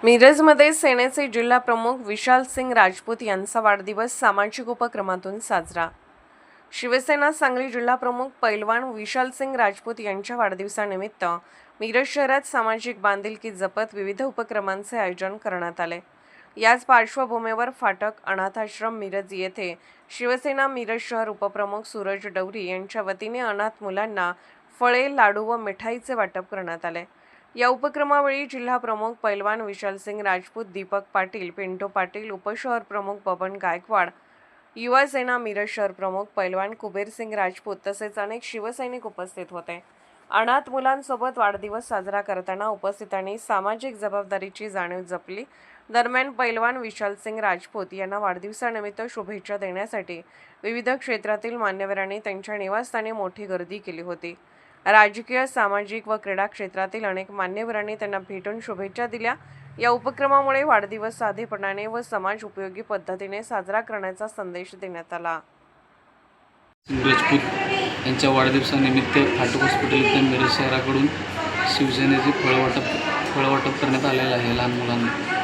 मिरजमध्ये सेनेचे जिल्हा प्रमुख विशाल सिंग राजपूत यांचा वाढदिवस सामाजिक उपक्रमातून साजरा। शिवसेना सांगली जिल्हा प्रमुख पैलवान विशाल सिंग राजपूत यांच्या वाढदिवसानिमित्त मिरज शहरात सामाजिक बांधिलकी जपत विविध उपक्रमांचे आयोजन करण्यात आले। याच पार्श्वभूमीवर फाटक अनाथाश्रम मिरज येथे शिवसेना मिरज शहर उपप्रमुख सूरज डवरी यांच्या वतीने अनाथ मुलांना फळे, लाडू व मिठाईचे वाटप करण्यात आले। या उपक्रमावेळी जिल्हा प्रमुख पैलवान विशाल सिंग राजपूत, दीपक पाटील, पिंटू पाटील, उपशहर प्रमुख बबन गायकवाड, युवा सेना मिरज शहर प्रमुख पैलवान कुबेर सिंग राजपूत तसेच अनेक शिवसैनिक उपस्थित होते। अनाथ मुलांसोबत वाढदिवस साजरा करताना उपस्थितांनी सामाजिक जबाबदारीची जाणीव जपली। दरम्यान पैलवान विशाल सिंग राजपूत यांना वाढदिवसानिमित्त शुभेच्छा देण्यासाठी विविध क्षेत्रातील मान्यवरांनी त्यांच्या निवासस्थानी मोठी गर्दी केली होती। राजकीय, सामाजिक व क्रीडा क्षेत्रातील अनेक मान्यवरांनी त्यांना भेटून शुभेच्छा दिल्या। या उपक्रमामुळे वाढदिवस साधेपणाने व समाज उपयोगी पद्धतीने साजरा करण्याचा संदेश देण्यात आला। राजपूत यांच्या वाढदिवसानिमित्त फाटक हॉस्पिटल येथे मिरज शहराकडून शिवसेनेचे फळवाटप करण्यात आलेलं आहे लहान मुलांना।